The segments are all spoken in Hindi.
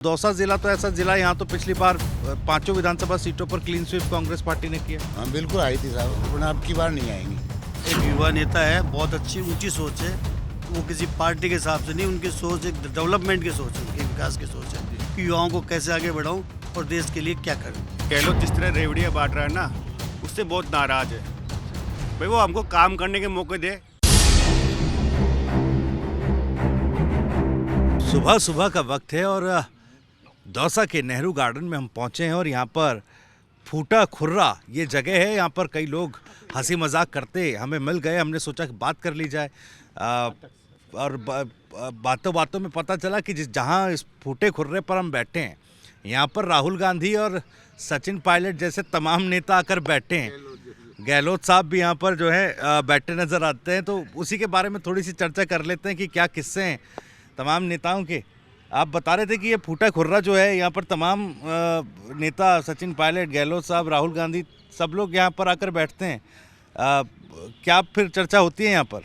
दौसा जिला तो ऐसा जिला, यहाँ तो पिछली बार पांचों विधानसभा सीटों पर क्लीन स्वीप कांग्रेस पार्टी ने किया। हाँ बिल्कुल आई थी साहब, वरना अब की बार नहीं आएंगी। एक युवा नेता है, बहुत अच्छी ऊंची सोच है। वो किसी पार्टी के हिसाब से नहीं, उनकी सोच एक डेवलपमेंट की सोच है, उनकी विकास की सोच है कि युवाओं को कैसे आगे बढ़ाऊं और देश के लिए क्या करूं। गहलोत जिस तरह रेवड़ियाँ बांट रहा है ना, उससे बहुत नाराज है। भाई वो हमको काम करने के मौके दे। सुबह सुबह का वक्त है और दौसा के नेहरू गार्डन में हम पहुंचे हैं और यहाँ पर फूटा खुर्रा ये जगह है। यहाँ पर कई लोग हंसी मजाक करते हमें मिल गए, हमने सोचा कि बात कर ली जाए। और बातों बातों में पता चला कि जहाँ इस फूटे खुर्रे पर हम बैठे हैं, यहाँ पर राहुल गांधी और सचिन पायलट जैसे तमाम नेता आकर बैठे हैं। गहलोत साहब भी यहाँ पर जो है बैठे नज़र आते हैं, तो उसी के बारे में थोड़ी सी चर्चा कर लेते हैं कि क्या किस्से हैं तमाम नेताओं के। आप बता रहे थे कि ये फूटा खुर्रा जो है, यहाँ पर तमाम नेता सचिन पायलट, गहलोत साहब, राहुल गांधी, सब लोग यहाँ पर आकर बैठते हैं। क्या फिर चर्चा होती है यहाँ पर?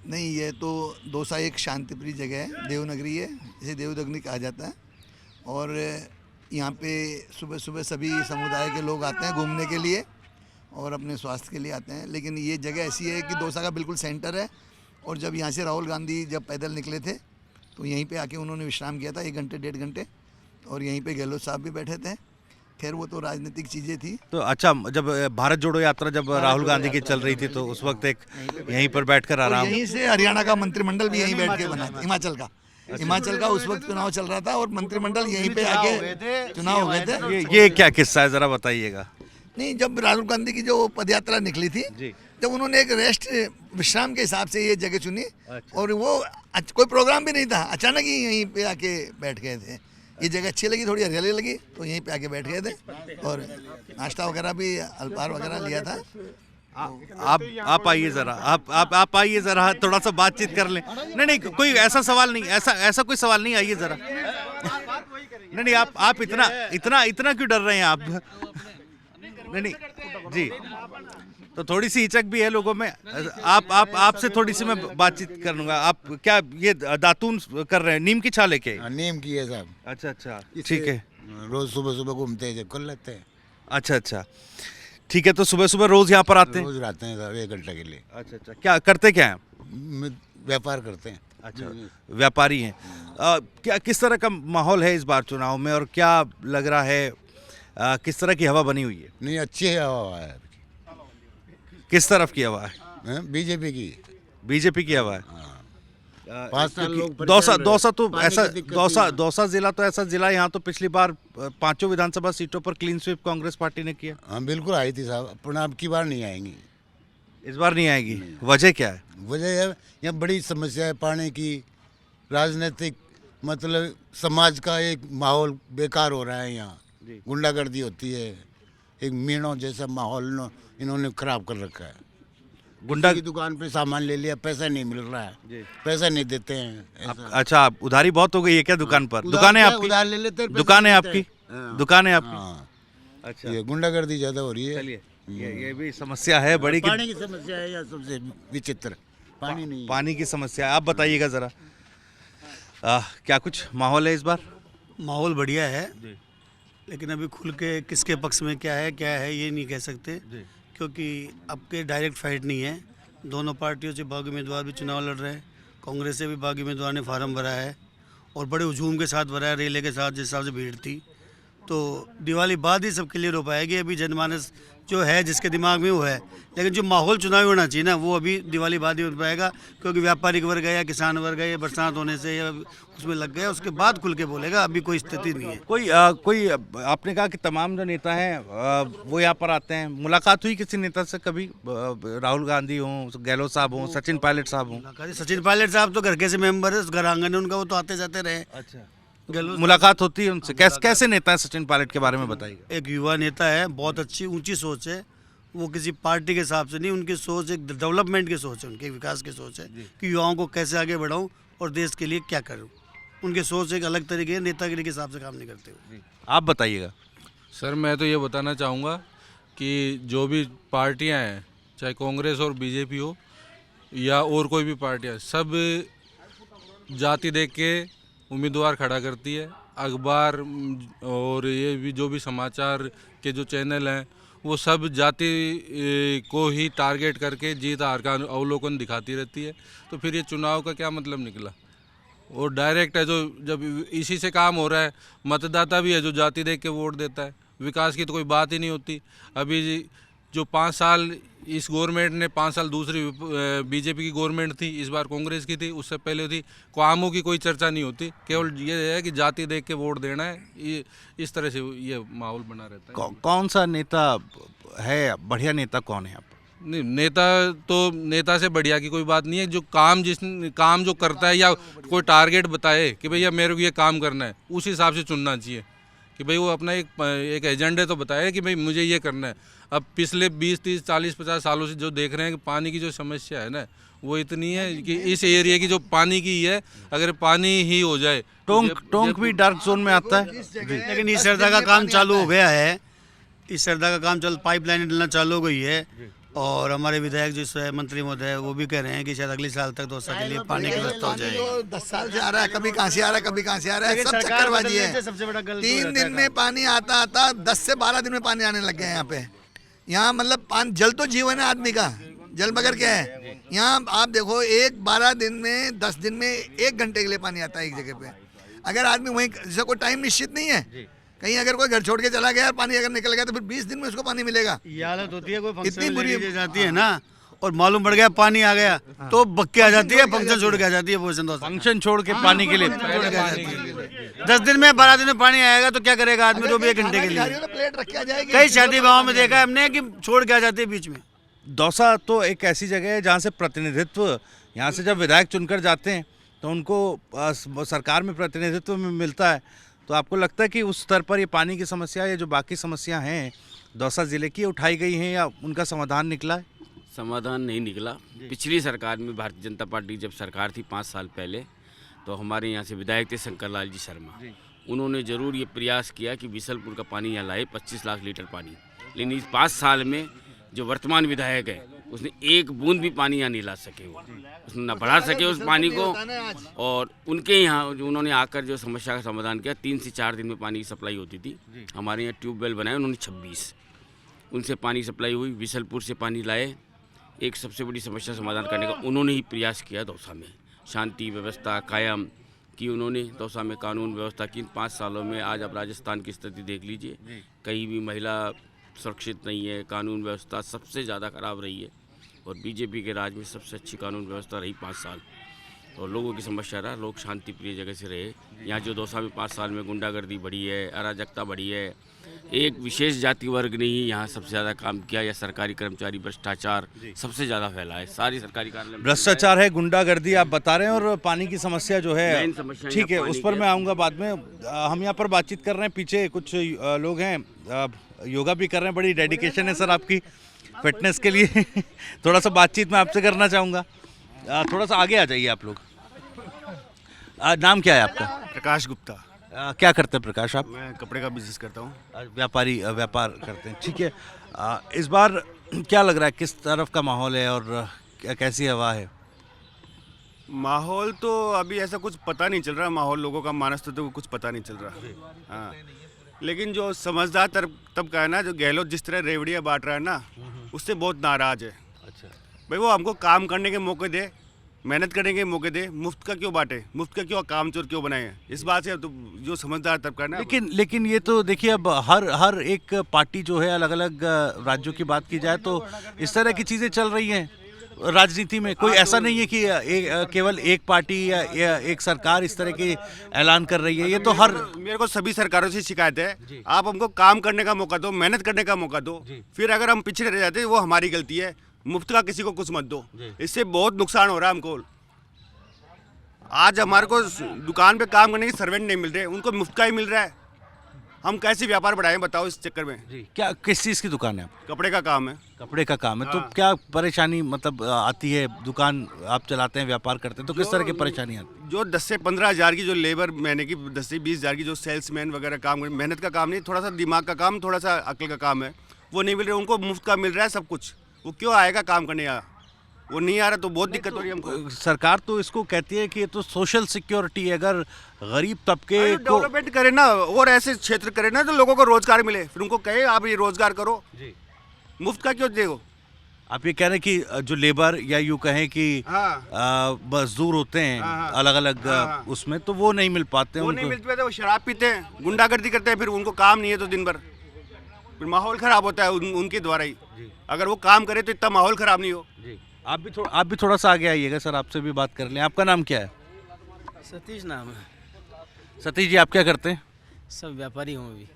नहीं, ये तो दौसा एक शांतिप्रिय जगह है, देवनगरी है, जिसे देवदगनी कहा जाता है। और यहाँ पे सुबह सुबह सभी समुदाय के लोग आते हैं घूमने के लिए और अपने स्वास्थ्य के लिए आते हैं। लेकिन ये जगह ऐसी है कि दौसा का बिल्कुल सेंटर है। और जब यहाँ से राहुल गांधी जब पैदल निकले थे तो यहीं पे आके उन्होंने विश्राम किया था 1 घंटे 1.5 घंटे, और यहीं पे गहलोत साहब भी बैठे थे। खैर वो तो राजनीतिक चीज़ें थी। तो अच्छा, जब भारत जोड़ो यात्रा जब राहुल गांधी की चल रही थी तो उस वक्त एक यहीं पर बैठकर आराम। यहीं से हरियाणा का मंत्रिमंडल भी यहीं बैठ के बना था, हिमाचल का उस वक्त चुनाव चल रहा था और मंत्रिमंडल यहीं पे आके चुनाव हो गए थे। ये क्या किस्सा है, जरा बताइएगा। नहीं, जब राहुल गांधी की जो पदयात्रा निकली थी, जब उन्होंने एक रेस्ट विश्राम के हिसाब से ये जगह चुनी, और वो कोई प्रोग्राम भी नहीं था, अचानक ही यहीं पे आके बैठ गए थे। ये जगह अच्छी लगी, थोड़ी हरियाली लगी तो यहीं पे आके बैठ गए थे और नाश्ता वगैरह भी, अल्पाहार वगैरह लिया था। आप आइए जरा, आप आइए जरा, थोड़ा सा बातचीत कर लें। नहीं, कोई ऐसा सवाल नहीं, ऐसा कोई सवाल नहीं, आइए जरा। नहीं, आप इतना क्यों डर रहे हैं आप? नहीं जी, तो थोड़ी सी हिचक भी है लोगों में। आपसे थोड़ी सी मैं बातचीत कर लूंगा। आप क्या ये दातून कर रहे हैं, नीम की छाल लेके? नीम की है साहब। अच्छा, ठीक है। रोज सुबह सुबह घूमते हैं, जब कर लेते हैं। अच्छा, ठीक है। तो सुबह सुबह रोज यहाँ पर आते हैं? रोज आते हैं साहब 1 घंटे के लिए। अच्छा, क्या करते क्या हैं? व्यापार करते हैं। अच्छा, व्यापारी हैं। क्या किस तरह का माहौल है इस बार चुनाव में, और क्या लग रहा है किस तरह की हवा बनी हुई है? नहीं, अच्छी हवा है। किस तरफ की हवा है? बीजेपी की। बीजेपी की हवा है। 5 साल लोग दौसा तो ऐसा, दौसा जिला तो ऐसा जिला, यहाँ तो पिछली बार पांचों विधानसभा सीटों पर क्लीन स्वीप कांग्रेस पार्टी ने किया। हाँ बिल्कुल आई थी साहब, वरना अब की बार नहीं आएंगी। इस बार नहीं आएगी, वजह क्या है? वजह है यहाँ बड़ी समस्या है पानी की, राजनीतिक मतलब समाज का एक माहौल बेकार हो रहा है। यहाँ गुंडागर्दी होती है, एक मीणों जैसा माहौल इन्होंने खराब कर रखा है। गुंडा की दुकान पे सामान ले लिया, पैसा नहीं मिल रहा है, पैसा नहीं देते हैं। अच्छा, उधारी बहुत हो गई है क्या दुकान पर? दुकान है आपकी? उधार ले लेते हैं, दुकान है आपकी? दुकान है आपकी? हाँ। अच्छा, ये गुंडागर्दी ज्यादा हो रही है। चलिए, ये भी समस्या है बड़ी। पानी की समस्या है या सबसे विचित्र पानी नहीं, पानी की समस्या। आप बताइएगा जरा, क्या कुछ माहौल है इस बार? माहौल बढ़िया है, लेकिन अभी खुल के किसके पक्ष में क्या है ये नहीं कह सकते, क्योंकि अब के डायरेक्ट फाइट नहीं है। दोनों पार्टियों से बागी उम्मीदवार भी चुनाव लड़ रहे हैं। कांग्रेस से भी बागी उम्मीदवार ने फार्म भरा है और बड़े हुजूम के साथ भरा है, रेले के साथ, जिस हिसाब से भीड़ थी। तो दिवाली बाद ही सब क्लियर हो पाएगी। अभी जनमानस जो है जिसके दिमाग में वो है, लेकिन जो माहौल चुनावी होना चाहिए ना, वो अभी दिवाली बाद ही हो पाएगा, क्योंकि व्यापारिक वर्ग है या किसान वर्ग है, या बरसात होने से या उसमें लग गया, उसके बाद खुल के बोलेगा। अभी कोई स्थिति नहीं है। कोई आपने कहा कि तमाम जो नेता हैं वो यहाँ पर आते हैं, मुलाकात हुई किसी नेता से कभी? राहुल गांधी हों, गहलोत साहब हों, सचिन पायलट साहब हों? सचिन पायलट साहब तो घर के से मेंबर है, घर आंगन है उनका, वो तो आते जाते रहे। अच्छा, मुलाकात होती है उनसे? कैसे नेता है सचिन पायलट के बारे में बताइए। एक युवा नेता है, बहुत अच्छी ऊंची सोच है। वो किसी पार्टी के हिसाब से नहीं, उनकी सोच एक डेवलपमेंट की सोच है, उनके विकास की सोच है कि युवाओं को कैसे आगे बढ़ाऊं और देश के लिए क्या करूं। उनकी सोच एक अलग तरीके है, नेतागिरी के हिसाब से काम नहीं करते हुए। आप बताइएगा। सर, मैं तो ये बताना चाहूँगा कि जो भी पार्टियां हैं, चाहे कांग्रेस और बीजेपी हो या और कोई भी पार्टियां, सब जाति देख के उम्मीदवार खड़ा करती है। अखबार और ये भी जो भी समाचार के जो चैनल हैं वो सब जाति को ही टारगेट करके जीत हार का अवलोकन दिखाती रहती है। तो फिर ये चुनाव का क्या मतलब निकला? और डायरेक्ट है जो जब इसी से काम हो रहा है, मतदाता भी है जो जाति देख के वोट देता है, विकास की तो कोई बात ही नहीं होती। अभी जो 5 साल इस गवर्नमेंट ने, 5 साल दूसरी बीजेपी की गवर्नमेंट थी, इस बार कांग्रेस की थी, उससे पहले थी, कामों की कोई चर्चा नहीं होती, केवल ये है कि जाति देख के वोट देना है। ये इस तरह से ये माहौल बना रहता है। कौन सा नेता है बढ़िया नेता, कौन है आप? नहीं, नेता से बढ़िया की कोई बात नहीं है। जो काम जो करता है या कोई टारगेट बताए कि भैया मेरे को ये काम करना है, उस हिसाब से चुनना चाहिए कि भाई वो अपना एक एजेंडे तो बताए कि भाई मुझे ये करना है। अब पिछले 20, 30, 40, 50 सालों से जो देख रहे हैं कि पानी की जो समस्या है ना, वो इतनी है कि इस एरिया की जो पानी की है, अगर पानी ही हो जाए टोंक भी डार्क जोन में आता है। लेकिन इस सरदा का काम चालू हो गया है, इस सरदा का काम पाइपलाइन डलना चालू हो गई है। और हमारे विधायक जो मंत्री महोदय वो भी कह रहे हैं कि शायद अगले साल तक दौसा के लिए पानी की व्यवस्था हो जाएगी। 10 साल से आ रहा है, कभी कहाँ से आ रहा है, कभी कहाँ से आ रहा है, सब चक्करबाजी है। सबसे बड़ा गलत 3 दिन में पानी आता 10 से 12 दिन में पानी आने लग गया है यहाँ पे। यहाँ मतलब जल तो जीवन है आदमी का, जल बगैर क्या है। यहाँ आप देखो 12 दिन में 10 दिन में 1 घंटे के लिए पानी आता है एक जगह पे। अगर आदमी वहीं, जैसे कोई टाइम निश्चित नहीं है, कहीं अगर कोई घर छोड़ के चला गया और पानी अगर निकल गया तो फिर 20 दिन में उसको पानी मिलेगा। ये हालत होती है, कोई इतनी फंक्शन बुरी बुरी जाती है ना, और मालूम पड़ गया पानी आ गया तो बक्के आ जाती है, फंक्शन छोड़ के आ जाती है। फंक्शन छोड़ के पानी के लिए 10 दिन में 12 दिन में पानी आएगा तो क्या करेगा आदमी, तो भी 1 घंटे के लिए। प्लेट रख के आ जाएगी। कई शादी विवाहों में देखा है हमने कि छोड़ के आ जाती है बीच में। दौसा तो एक ऐसी जगह है जहाँ से प्रतिनिधित्व, यहाँ से जब विधायक चुनकर जाते हैं तो उनको सरकार में प्रतिनिधित्व में मिलता है। तो आपको लगता है कि उस स्तर पर ये पानी की समस्या या जो बाकी समस्या हैं दौसा ज़िले की उठाई गई हैं या उनका समाधान निकला है? समाधान नहीं निकला। पिछली सरकार में भारतीय जनता पार्टी जब सरकार थी 5 साल पहले, तो हमारे यहाँ से विधायक थे शंकर लाल जी शर्मा। उन्होंने ज़रूर ये प्रयास किया कि बिसलपुर का पानी यहाँ लाए, 25 लाख लीटर पानी। लेकिन इस 5 साल में जो वर्तमान विधायक है उसने 1 बूंद भी पानी यहाँ नहीं ला सके, उसने न बढ़ा सके उस पानी को। और उनके यहाँ उन्होंने आकर जो समस्या का समाधान किया, 3 से 4 दिन में पानी की सप्लाई होती थी। हमारे यहाँ ट्यूबवेल बनाए उन्होंने 26, उनसे पानी सप्लाई हुई। बिसलपुर से पानी लाए, एक सबसे बड़ी समस्या समाधान करने का उन्होंने ही प्रयास किया। दौसा में शांति व्यवस्था कायम की उन्होंने, दौसा में कानून व्यवस्था की। 5 सालों में आज आप राजस्थान की स्थिति देख लीजिए, कहीं भी महिला सुरक्षित नहीं है, कानून व्यवस्था सबसे ज़्यादा खराब रही है। और बीजेपी के राज में सबसे अच्छी कानून व्यवस्था रही 5 साल। और लोगों की समस्या रहा, लोग शांति प्रिय जगह से रहे। यहाँ जो दौसा में 5 साल में गुंडागर्दी बढ़ी है, अराजकता बढ़ी है, एक विशेष जाति वर्ग ने ही यहाँ सबसे ज़्यादा काम किया। या सरकारी कर्मचारी भ्रष्टाचार सबसे ज़्यादा फैला है, सारी सरकारी कार्यालय भ्रष्टाचार है, गुंडागर्दी आप बता रहे हैं, और पानी की समस्या जो है, मेन समस्या ठीक है, यहाँ उस पानी पर की मैं आऊँगा बाद में। हम यहाँ पर बातचीत कर रहे हैं, पीछे कुछ लोग हैं योगा भी कर रहे हैं। बड़ी डेडिकेशन है सर आपकी फिटनेस के लिए। थोड़ा सा बातचीत मैं आपसे करना चाहूँगा, थोड़ा सा आगे आ जाइए आप लोग। नाम क्या है आपका? प्रकाश गुप्ता। क्या करते हैं प्रकाश आप? मैं कपड़े का बिजनेस करता हूँ। व्यापार करते हैं, ठीक है। इस बार क्या लग रहा है, किस तरफ का माहौल है और कैसी हवा है? माहौल तो अभी ऐसा कुछ पता नहीं चल रहा, माहौल लोगों का मानस तो कुछ पता नहीं चल रहा। हाँ, लेकिन जो समझदार तबका है ना, जो गहलोत जिस तरह रेवड़ियाँ बांट रहा है ना, उससे बहुत नाराज है। अच्छा, भाई वो हमको काम करने के मौके दे, मेहनत करने के मौके दे, मुफ्त का क्यों बांटे, मुफ्त का क्यों काम चोर क्यों बनाए? इस बात से तो जो समझदार तबका है ना। लेकिन ये तो देखिए, अब हर एक पार्टी जो है, अलग अलग राज्यों की बात की जाए तो इस तरह की चीज़ें चल रही हैं राजनीति में। कोई ऐसा नहीं है कि केवल एक पार्टी या एक सरकार इस तरह के ऐलान कर रही है। ये तो मेरे को सभी सरकारों से शिकायत है, आप हमको काम करने का मौका दो, मेहनत करने का मौका दो। फिर अगर हम पीछे रह जाते हैं वो हमारी गलती है। मुफ्त का किसी को कुछ मत दो, इससे बहुत नुकसान हो रहा है हमको। आज हमारे को दुकान पे काम करने के सर्वेंट नहीं मिल रहे, उनको मुफ्त का ही मिल रहा है। हम कैसे व्यापार बढ़ाएं बताओ इस चक्कर में। क्या किस चीज़ की दुकान है आपकी? कपड़े का काम है। कपड़े का काम है, तो क्या परेशानी मतलब आती है? दुकान आप चलाते हैं, व्यापार करते हैं, तो किस तरह की परेशानी आती है? जो 10 से 15 हज़ार की जो लेबर महीने की, 10 से 20 हज़ार की जो सेल्समैन वगैरह काम, मेहनत का काम नहीं, थोड़ा सा दिमाग का काम, थोड़ा सा अक्ल का काम है, वो नहीं मिल रहा। उनको मुफ्त का मिल रहा है सब कुछ, वो क्यों आएगा काम करने यहाँ? वो नहीं आ रहा तो बहुत दिक्कत हो रही है हमको। सरकार तो इसको कहती है कि ये तो सोशल सिक्योरिटी है, अगर गरीब तबके को डेवलपमेंट करे ना और ऐसे क्षेत्र करे ना तो लोगों को रोजगार मिले, फिर उनको कहे आप ये रोजगार करो, मुफ्त का क्यों दो। आप ये कह रहे हैं कि जो लेबर या यूँ कहें कि मजदूर होते हैं अलग अलग उसमें, तो वो नहीं मिल पाते हैं वो नहीं उनको। मिलते पाते, वो शराब पीते हैं, गुंडागर्दी करते हैं, फिर उनको काम नहीं है तो दिन भर फिर माहौल खराब होता है उनके द्वारा ही। अगर वो काम करे तो इतना माहौल खराब नहीं हो। आप भी थोड़ा सा आगे आइएगा सर, आपसे भी बात कर लें। आपका नाम क्या है? सतीश नाम है। सतीश जी, आप क्या करते हैं? सब व्यापारी हूँ अभी।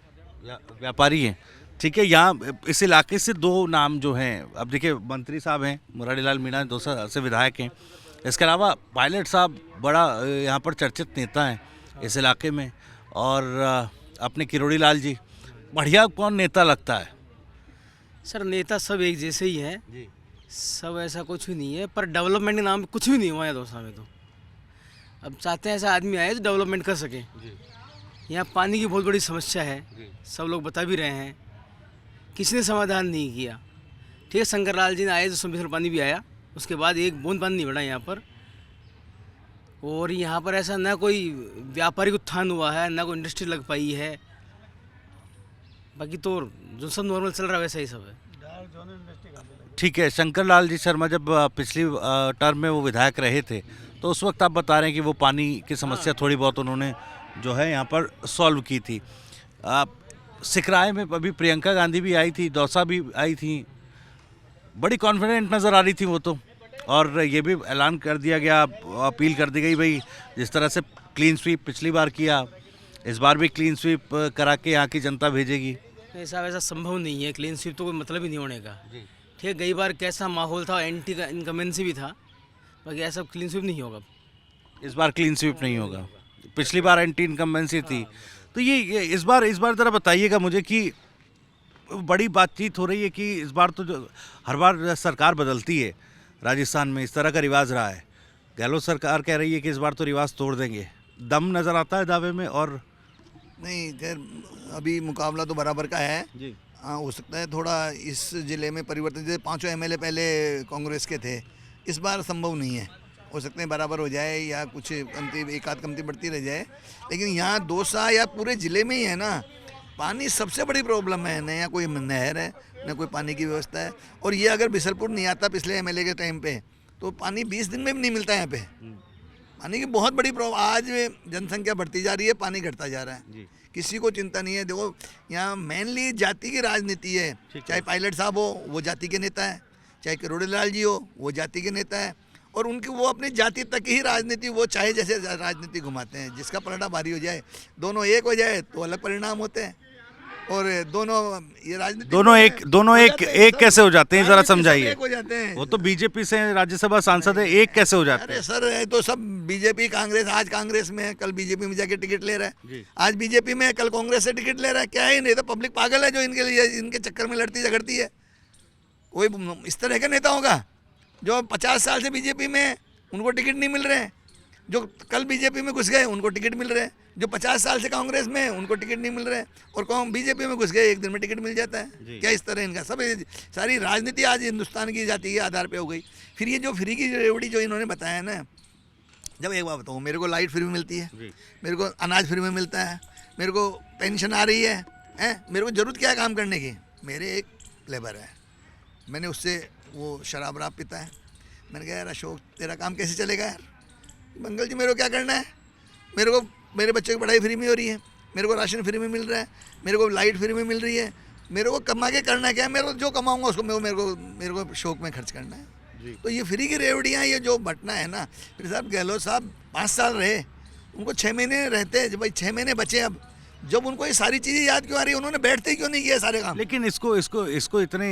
व्यापारी हैं, ठीक है। यहाँ इस इलाके से दो नाम जो हैं, अब देखिए मंत्री साहब हैं मुरारीलाल मीणा, दौसा से विधायक हैं, इसके अलावा पायलट साहब बड़ा यहाँ पर चर्चित नेता हैं इस इलाके में, और अपने किरोड़ी लाल जी, बढ़िया कौन नेता लगता है? सर नेता सब एक जैसे ही हैं, सब ऐसा कुछ भी नहीं है, पर डेवलपमेंट के नाम पे कुछ भी नहीं हुआ है दौसा में। तो अब चाहते हैं ऐसा आदमी आए जो डेवलपमेंट कर सके। यहाँ पानी की बहुत बड़ी समस्या है, सब लोग बता भी रहे हैं, किसी ने समाधान नहीं किया। ठीक है, शंकर लाल जी ने आए तो उसमें पानी भी आया, उसके बाद एक बूंद पानी नहीं बढ़ा यहाँ पर। और यहाँ पर ऐसा ना कोई व्यापारिक उत्थान हुआ है, ना कोई इंडस्ट्री लग पाई है, बाकी तो जो सब नॉर्मल चल रहा है वैसा ही सब है। ठीक है, शंकर लाल जी शर्मा जब पिछली टर्म में वो विधायक रहे थे, तो उस वक्त आप बता रहे हैं कि वो पानी की समस्या थोड़ी बहुत उन्होंने जो है यहाँ पर सॉल्व की थी। सिकराय में अभी प्रियंका गांधी भी आई थी, दौसा भी आई थी, बड़ी कॉन्फिडेंट नज़र आ रही थी वो तो, और ये भी ऐलान कर दिया गया, अपील कर दी गई, भाई जिस तरह से क्लीन स्वीप पिछली बार किया, इस बार भी क्लीन स्वीप करा के यहाँ की जनता भेजेगी। ऐसा वैसा संभव नहीं है, क्लीन स्वीप तो कोई मतलब ही नहीं होने का। ठीक है, कई बार कैसा माहौल था, एंटी का इनकमेंसी भी था, बाकी ऐसा क्लीन स्वीप नहीं होगा। इस बार क्लीन स्वीप नहीं होगा, पिछली बार एंटी इनकम्बेंसी थी। तो ये इस बार ज़रा बताइएगा मुझे कि बड़ी बातचीत हो रही है कि इस बार तो जो हर बार सरकार बदलती है राजस्थान में, इस तरह का रिवाज रहा है, गहलोत सरकार कह रही है कि इस बार तो रिवाज तोड़ देंगे, दम नज़र आता है दावे में? और नहीं, खैर अभी मुकाबला तो बराबर का है जी। हाँ, हो सकता है थोड़ा इस ज़िले में परिवर्तन, जैसे 5 एमएलए पहले कांग्रेस के थे, इस बार संभव नहीं है, हो सकते हैं बराबर हो जाए या कुछ कमती, एक आध कमती बढ़ती रह जाए। लेकिन यहाँ दौसा या पूरे ज़िले में ही है ना, पानी सबसे बड़ी प्रॉब्लम है, न यहाँ कोई नहर है, न कोई पानी की व्यवस्था है। और ये अगर बिसलपुर नहीं आता पिछले एमएलए के टाइम पे, तो पानी 20 दिन में भी नहीं मिलता यहाँ पे। पानी की बहुत बड़ी प्रॉब्लम, आज जनसंख्या बढ़ती जा रही है, पानी घटता जा रहा है, किसी को चिंता नहीं है। देखो यहाँ मेनली जाति की राजनीति है, चाहे पायलट साहब हो वो जाति के नेता है, चाहे किरोड़ी लाल जी हो वो जाति के नेता है, और उनकी वो अपनी जाति तक ही राजनीति, वो चाहे जैसे राजनीति घुमाते हैं, जिसका पलड़ा भारी हो जाए, दोनों एक हो जाए तो अलग परिणाम होते हैं। और दोनों ये राजनीति दोनों एक कैसे हो जाते हैं, जरा समझाइए। एक हो जाते हैं, वो तो बीजेपी से राज्यसभा सांसद है, एक कैसे हो जाते हैं? अरे सर ये तो सब बीजेपी कांग्रेस, आज कांग्रेस में है, कल बीजेपी में जाके टिकट ले रहा है, आज बीजेपी में है, कल कांग्रेस से टिकट ले रहा है। क्या है, नहीं तो पब्लिक पागल है जो इनके लिए, इनके चक्कर में लड़ती झगड़ती है। कोई इस तरह का नेता होगा जो 50 साल से बीजेपी में है, उनको टिकट नहीं मिल रहे हैं, जो कल बीजेपी में घुस गए उनको टिकट मिल रहे हैं, जो 50 साल से कांग्रेस में है उनको टिकट नहीं मिल रहे हैं, और कौन बीजेपी में घुस गए एक दिन में टिकट मिल जाता है। क्या इस तरह इनका सब सारी राजनीति आज हिंदुस्तान की जाति के आधार पे हो गई। फिर ये जो फ्री की रेवड़ी जो इन्होंने बताया ना, जब एक बात बताऊँ, मेरे को लाइट फ्री में मिलती है, मेरे को अनाज फ्री में मिलता है, मेरे को पेंशन आ रही है, मेरे को ज़रूरत क्या है काम करने की? मेरे एक लेबर है, मैंने उससे वो शराब वराब पीता है, मैंने कहा यार अशोक तेरा काम कैसे चलेगा यार? मंगल जी मेरे को क्या करना है, मेरे को मेरे बच्चे की पढ़ाई फ्री में हो रही है, मेरे को राशन फ्री में मिल रहा है, मेरे को लाइट फ्री में मिल रही है, मेरे को कमा के करना क्या है? मेरे को जो कमाऊंगा उसको मेरे को शौक में खर्च करना है। तो ये फ्री की रेवड़ियाँ ये जो बंटना है ना, फिर साहब गहलोत साहब 5 साल रहे, उनको 6 महीने रहते हैं, जब भाई 6 महीने बचे, अब जब उनको ये सारी चीज़ें याद क्यों आ रही है, उन्होंने बैठते ही क्यों नहीं किया सारे काम? लेकिन इसको इतने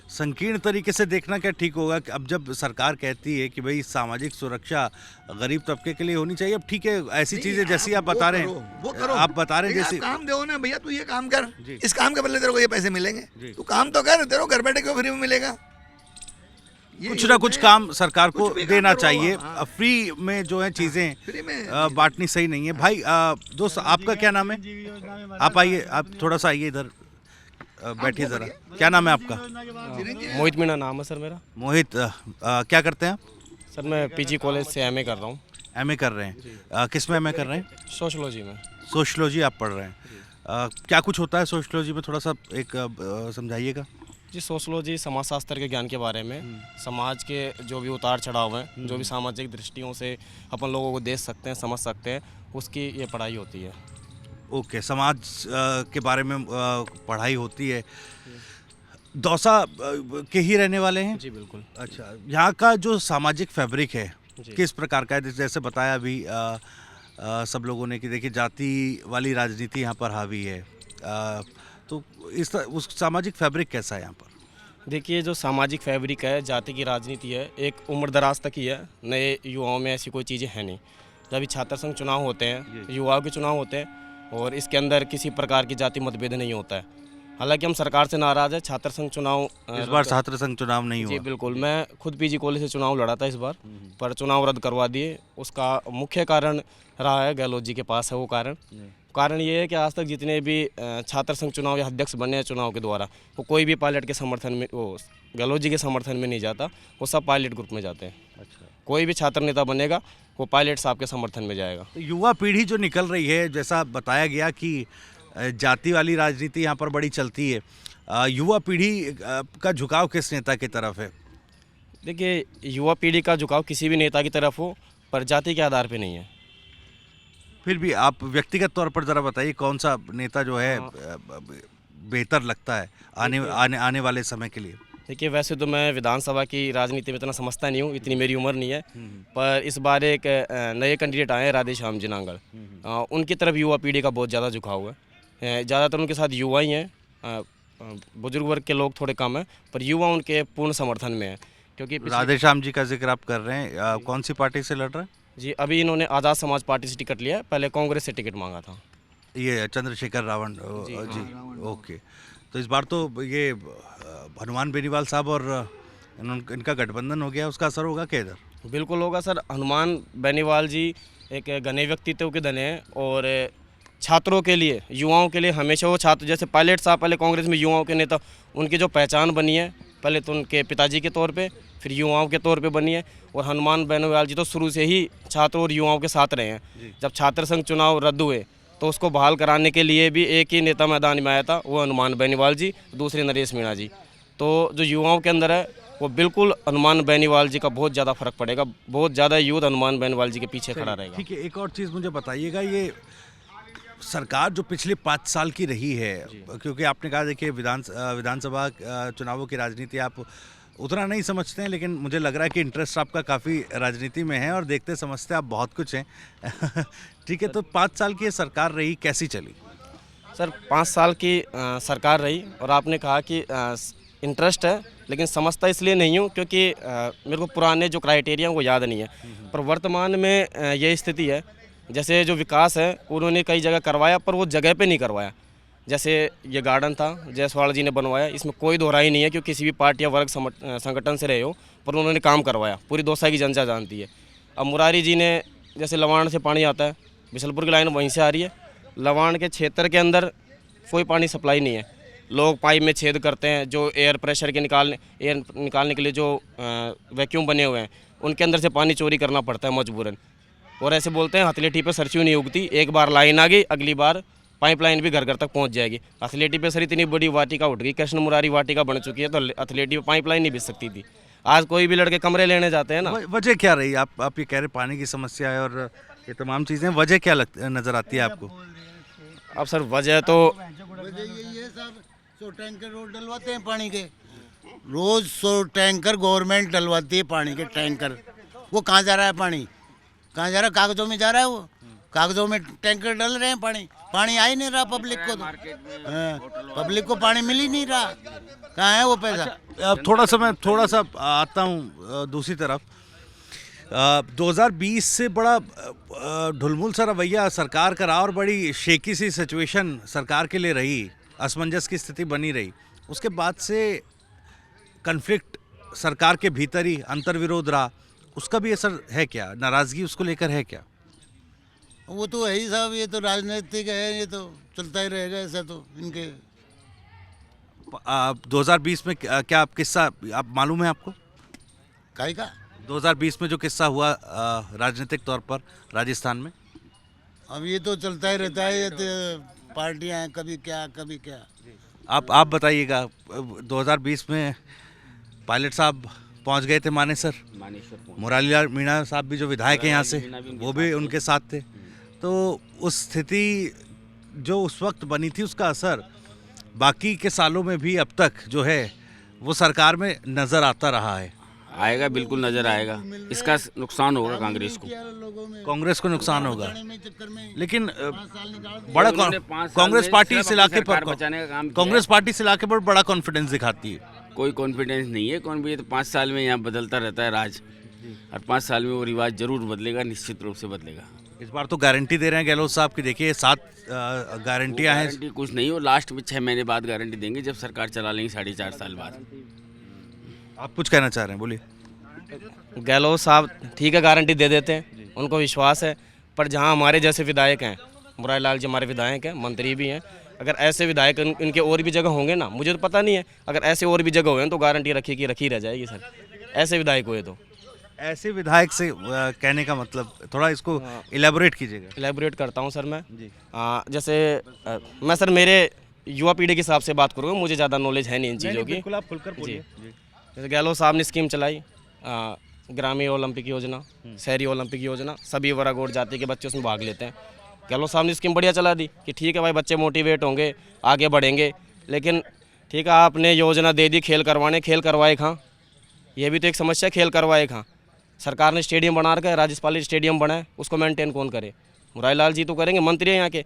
संकीर्ण तरीके से देखना क्या ठीक होगा कि अब जब सरकार कहती है कि भाई सामाजिक सुरक्षा गरीब तबके के लिए होनी चाहिए, अब ठीक है ऐसी चीजें जैसी आप बता रहे हैं, वो करो, आप बता रहे हैं जैसे काम दो ना भैया, तू ये काम कर, इस काम के बदले तेरे को ये पैसे मिलेंगे, तू काम तो कर, तेरे को घर बैठे क्यों फ्री में मिलेगा? कुछ ना कुछ काम सरकार को कुछ भी काम देना करो, चाहिए। हाँ। फ्री में जो है चीजें फ्री में बांटनी सही नहीं है। भाई दोस्त आपका क्या नाम है? आप आइए, आप थोड़ा सा आइए इधर। बैठिए ज़रा। क्या नाम है आपका? मोहित मीणा नाम है सर मेरा। मोहित, क्या करते हैं आप? सर मैं पीजी कॉलेज से एमए कर रहा हूँ। एमए कर रहे हैं? किस में एमए कर रहे हैं? सोशलॉजी में। सोशलॉजी आप पढ़ रहे हैं? क्या कुछ होता है सोशलॉजी में, थोड़ा सा एक समझाइएगा। जी सोशलॉजी समाजशास्त्र के ज्ञान के बारे में, समाज के जो भी उतार चढ़ाव हैं, जो भी सामाजिक दृष्टियों से अपन लोगों को देख सकते हैं, समझ सकते हैं, उसकी ये पढ़ाई होती है। ओके, समाज के बारे में पढ़ाई होती है। दौसा के ही रहने वाले हैं? जी बिल्कुल। अच्छा, यहाँ का जो सामाजिक फैब्रिक है जी। किस प्रकार का है? जैसे बताया अभी सब लोगों ने कि देखिए जाति वाली राजनीति यहाँ पर हावी है, तो उस सामाजिक फैब्रिक कैसा है यहाँ पर? देखिए जो सामाजिक फैब्रिक है, जाति की राजनीति है, एक उम्र दराज तक ही है। नए युवाओं में ऐसी कोई चीज़ें हैं नहीं। जब भी छात्र संघ चुनाव होते हैं, युवाओं के चुनाव होते हैं, और इसके अंदर किसी प्रकार की जाति मतभेद नहीं होता है। हालांकि हम सरकार से नाराज़ है, छात्र संघ चुनाव इस बार छात्र संघ चुनाव नहीं जी हुआ। बिल्कुल। मैं खुद पीजी कॉलेज से चुनाव लड़ा था इस बार, पर चुनाव रद्द करवा दिए। उसका मुख्य कारण रहा है, गहलोत जी के पास है वो कारण ये है कि आज तक जितने भी छात्र संघ चुनाव या अध्यक्ष बने हैं चुनाव के द्वारा, वो कोई भी पायलट के समर्थन में, वो गहलोत जी के समर्थन में नहीं जाता, वो सब पायलट ग्रुप में जाते हैं। अच्छा, कोई भी छात्र नेता बनेगा वो पायलट साहब के समर्थन में जाएगा। तो युवा पीढ़ी जो निकल रही है, जैसा बताया गया कि जाति वाली राजनीति यहाँ पर बड़ी चलती है, युवा पीढ़ी का झुकाव किस नेता की तरफ है? देखिए युवा पीढ़ी का झुकाव किसी भी नेता की तरफ हो, पर जाति के आधार पे नहीं है। फिर भी आप व्यक्तिगत तौर पर ज़रा बताइए कौन सा नेता जो है बेहतर लगता है आने वाले समय के लिए? देखिए वैसे तो मैं विधानसभा की राजनीति में इतना समझता नहीं हूँ, इतनी मेरी उम्र नहीं है, पर इस बार एक नए कैंडिडेट आए हैं, राधेश्याम जी नांगल। उनकी तरफ युवा पीढ़ी का बहुत ज़्यादा झुकाव है। ज़्यादातर उनके साथ युवा ही हैं, बुजुर्ग वर्ग के लोग थोड़े कम हैं, पर युवा उनके पूर्ण समर्थन में है। क्योंकि राधेश्याम जी का जिक्र आप कर रहे हैं, कौन सी पार्टी से लड़ रहे हैं? जी अभी इन्होंने आज़ाद समाज पार्टी से टिकट लिया है, पहले कांग्रेस से टिकट मांगा था। ये चंद्रशेखर रावण जी, ओके। तो इस बार तो ये हनुमान बेनीवाल साहब और इनका गठबंधन हो गया, उसका असर होगा क्या इधर? बिल्कुल होगा सर। हनुमान बेनीवाल जी एक घने व्यक्तित्व के धने हैं, और छात्रों के लिए, युवाओं के लिए हमेशा वो छात्र, जैसे पायलट साहब पहले कांग्रेस में युवाओं के नेता, उनकी जो पहचान बनी है पहले तो उनके पिताजी के तौर पे, फिर युवाओं के तौर पे बनी है। और हनुमान बेनीवाल जी तो शुरू से ही छात्रों और युवाओं के साथ रहे हैं। जब छात्र संघ चुनाव रद्द हुए तो उसको बहाल कराने के लिए भी एक ही नेता मैदान में आया था, वो हनुमान बेनीवाल जी, दूसरे नरेश मीणा जी। तो जो युवाओं के अंदर है वो बिल्कुल हनुमान बेनीवाल जी का बहुत ज़्यादा फर्क पड़ेगा, बहुत ज़्यादा यूथ हनुमान बेनीवाल जी के पीछे खड़ा रहेगा। ठीक है, एक और चीज़ मुझे बताइएगा, ये सरकार जो पिछले 5 साल की रही है, क्योंकि आपने कहा देखिए विधानसभा चुनावों की राजनीति आप उतना नहीं समझते हैं, लेकिन मुझे लग रहा है कि इंटरेस्ट आपका काफ़ी राजनीति में है और देखते समझते आप बहुत कुछ हैं। ठीक है, तो 5 साल की ये सरकार रही, कैसी चली? सर 5 साल की सरकार रही, और आपने कहा कि इंटरेस्ट है, लेकिन समझता इसलिए नहीं हूँ क्योंकि मेरे को पुराने जो क्राइटेरिया वो याद नहीं है। पर वर्तमान में ये स्थिति है, जैसे जो विकास है उन्होंने कई जगह करवाया, पर वो जगह पे नहीं करवाया। जैसे ये गार्डन था जायसवाल जी ने बनवाया, इसमें कोई दोहराई नहीं है कि किसी भी पार्टी या वर्ग संगठन से रहे हो, पर उन्होंने काम करवाया, पूरी दौसा की जनता जानती है। अब मुरारी जी ने, जैसे लवाण से पानी आता है, बिशलपुर की लाइन वहीं से आ रही है, लवाण के क्षेत्र के अंदर कोई पानी सप्लाई नहीं है। लोग पाइप में छेद करते हैं, जो एयर प्रेशर के एयर निकालने के लिए जो वैक्यूम बने हुए हैं, उनके अंदर से पानी चोरी करना पड़ता है मजबूरन। और ऐसे बोलते हैं हथलेठी पे सरसों नहीं उगती, एक बार लाइन आ गई, अगली बार पाइपलाइन भी घर घर तक पहुंच जाएगी। हथलेठी पे सर इतनी बड़ी वाटिका उठ गई, कृष्ण मुरारी वाटिका बन चुकी है, तो हथलेठी पे पाइपलाइन नहीं बिछ सकती थी। आज कोई भी लड़के कमरे लेने जाते हैं ना। वजह क्या रही? आप ये कह रहे पानी की समस्या है और ये तमाम चीज़ें, वजह क्या नज़र आती है आपको? अब सर वजह तो ये सब 100 टैंकर रोज डलवाते हैं पानी के, रोज 100 टैंकर गवर्नमेंट डलवाती है पानी के टैंकर। वो कहाँ जा रहा है पानी? कहाँ जा रहा है? कागजों में जा रहा है, वो कागजों में टैंकर डल रहे हैं, पानी आ ही नहीं रहा पब्लिक को। तो पब्लिक को पानी मिल ही नहीं रहा, कहाँ है वो पैसा? अब थोड़ा सा आता हूँ दूसरी तरफ। 2020 से बड़ा ढुलमुल सा रवैया सरकार का रहा और बड़ी शेकी सी सिचुएशन सरकार के लिए रही, असमंजस की स्थिति बनी रही। उसके बाद से कन्फ्लिक्ट सरकार के भीतर ही अंतर्विरोध रहा, उसका भी असर है क्या? नाराज़गी उसको लेकर है क्या? वो तो है ही साहब, ये तो राजनीतिक है, ये तो चलता ही रहेगा ऐसा तो इनके। 2020 में क्या आप किस्सा आप मालूम है आपको? काई का 2020 में जो किस्सा हुआ राजनीतिक तौर पर राजस्थान में? अब ये तो चलता ही रहता है, ये तो पार्टियां हैं, कभी क्या। आप बताइएगा 2020 में पायलट साहब पहुंच गए थे मानेसर, मुरारी लाल मीणा साहब भी जो विधायक हैं यहाँ से वो भी उनके साथ थे। तो उस स्थिति जो उस वक्त बनी थी उसका असर बाकी के सालों में भी अब तक जो है वो सरकार में नज़र आता रहा है। आएगा, बिल्कुल नज़र आएगा। इसका नुकसान होगा कांग्रेस को नुकसान होगा, लेकिन बड़ा कांग्रेस पार्टी इस इलाके पर कांग्रेस पार्टी इस इलाके पर बड़ा कॉन्फिडेंस दिखाती है। कोई कॉन्फिडेंस नहीं है, कौन भी तो 5 साल में यहाँ बदलता रहता है राज, और 5 साल में वो रिवाज जरूर बदलेगा, निश्चित रूप से बदलेगा। इस बार तो गारंटी दे रहे हैं गहलोत साहब की, देखिए 7 गारंटियां हैं। गारंटी कुछ नहीं हो, लास्ट में 6 महीने बाद गारंटी देंगे जब सरकार चला लेंगे 4.5 साल बाद। आप कुछ कहना चाह रहे हैं, बोलिए। गहलोत साहब ठीक है, गारंटी दे देते हैं, उनको विश्वास है। पर जहाँ हमारे जैसे विधायक हैं, मुरारी लाल जी हमारे विधायक हैं, मंत्री भी हैं, अगर ऐसे विधायक इनके और भी जगह होंगे ना, मुझे तो पता नहीं है, अगर ऐसे और भी जगह हुए तो गारंटी रखी रह जाएगी सर, ऐसे विधायक हुए तो। ऐसे विधायक से कहने का मतलब थोड़ा इसको इलेबोरेट कीजिएगा। इलेबोरेट करता हूँ सर मैं जी। जैसे मैं सर मेरे युवा पीढ़ी के हिसाब से बात करूँगा, मुझे ज़्यादा नॉलेज है नहीं इन चीज़ों की। बिल्कुल आप खुलकर बोलिए। जैसे गहलोत साहब ने स्कीम चलाई, ग्रामीण ओलंपिक योजना, शहरी ओलंपिक योजना, सभी वर्ग और जाति के बच्चे उसमें भाग लेते हैं। गहलोत साहब ने स्कीम बढ़िया चला दी कि ठीक है भाई, बच्चे मोटिवेट होंगे, आगे बढ़ेंगे। लेकिन ठीक है, आपने योजना दे दी खेल करवाने, खेल करवाए कहाँ? ये भी तो एक समस्या, खेल करवाए कहाँ? सरकार ने स्टेडियम बना रखा है, राजस्थान स्टेडियम बना है, उसको मेंटेन कौन करे? मुरारी लाल जी तो करेंगे, मंत्री हैं यहाँ के।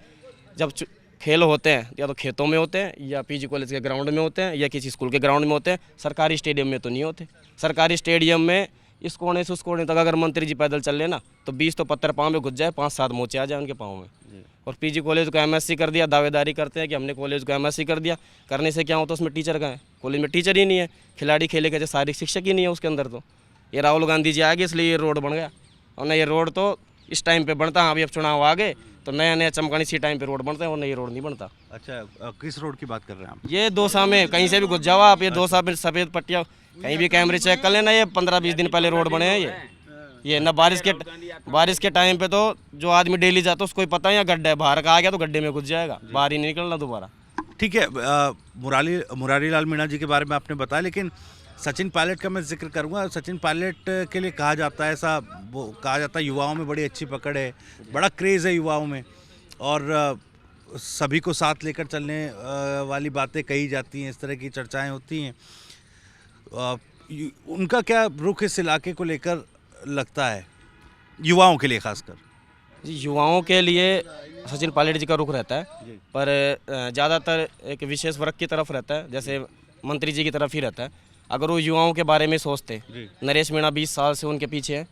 जब खेल होते हैं या तो खेतों में होते हैं, या पीजी कॉलेज के ग्राउंड में होते हैं, या किसी स्कूल के ग्राउंड में होते हैं, सरकारी स्टेडियम में तो नहीं होते। सरकारी स्टेडियम में इस कोने से उस कोने तक अगर मंत्री जी पैदल चल लेना तो 20 तो पत्थर पाँव में घुस जाए, 5-7 मोचे आ जाए उनके पाँव में। और पीजी कॉलेज को एमएससी कर दिया, दावेदारी करते हैं कि हमने कॉलेज को एमएससी कर दिया, करने से क्या होता है? उसमें टीचर कहाँ है? कॉलेज में टीचर ही नहीं है, खिलाड़ी खेले के शारीरिक शिक्षक ही नहीं है उसके अंदर। तो ये राहुल गांधी जी आ गए इसलिए ये रोड बन गया, और ना ये रोड तो इस टाइम पे बनता। हाँ, अभी अब चुनाव आ गए तो नया चमकानी इसी टाइम पे रोड बनता है, और नई रोड नहीं बनता। अच्छा, किस रोड की बात कर रहे हैं आप? ये दौसा में कहीं से भी घुस जाओ आप, ये दौसा में सफ़ेद पट्टियाँ, कहीं भी कैमरे चेक कर लेना, ये 15-20 दिन पहले रोड बने हैं। ये ना बारिश के टाइम पे तो जो आदमी डेली जाता है उसको ही पता है यहाँ गड्ढा है, बाहर का आ गया तो गड्ढे में घुस जाएगा, बाहर ही नहीं निकलना दोबारा। ठीक है, मुरारी लाल मीणा जी के बारे में आपने बताया, लेकिन सचिन पायलट का मैं जिक्र करूंगा। सचिन पायलट के लिए कहा जाता है, ऐसा वो कहा जाता है, युवाओं में बड़ी अच्छी पकड़ है, बड़ा क्रेज़ है युवाओं में, और सभी को साथ लेकर चलने वाली बातें कही जाती हैं, इस तरह की चर्चाएं होती हैं। उनका क्या रुख इस इलाके को लेकर लगता है, युवाओं के लिए खासकर? जी, युवाओं के लिए सचिन पायलट जी का रुख रहता है, पर ज़्यादातर एक विशेष वर्ग की तरफ रहता है, जैसे मंत्री जी की तरफ ही रहता है। अगर वो युवाओं के बारे में सोचते, नरेश मीणा 20 साल से उनके पीछे हैं,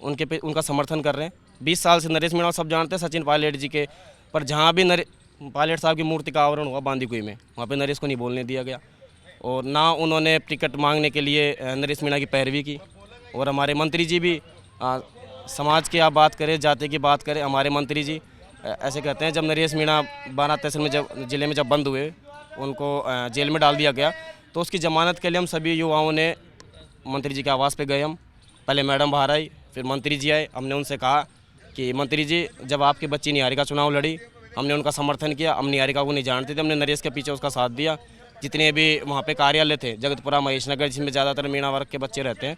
उनका समर्थन कर रहे हैं। 20 साल से नरेश मीणा सब जानते हैं सचिन पायलट जी के, पर जहाँ भी पायलट साहब की मूर्ति का आवरण हुआ बांदीकुई में, वहाँ पे नरेश को नहीं बोलने दिया गया, और ना उन्होंने टिकट मांगने के लिए नरेश मीणा की पैरवी की। और हमारे मंत्री जी भी समाज की आप बात करें, जाति की बात करें, हमारे मंत्री जी ऐसे कहते हैं, जब नरेश मीणा बारां तहसील में ज़िले में जब बंद हुए, उनको जेल में डाल दिया गया, तो उसकी ज़मानत के लिए हम सभी युवाओं ने मंत्री जी के आवास पे गए। हम पहले मैडम बाहर आई, फिर मंत्री जी आए। हमने उनसे कहा कि मंत्री जी, जब आपकी बच्ची निहारिका चुनाव लड़ी, हमने उनका समर्थन किया। हम निहारिका को नहीं जानते थे, हमने नरेश के पीछे उसका साथ दिया। जितने भी वहाँ पे कार्यालय थे, जगतपुरा, महेश नगर, जिसमें ज़्यादातर मीणा वर्ग के बच्चे रहते हैं,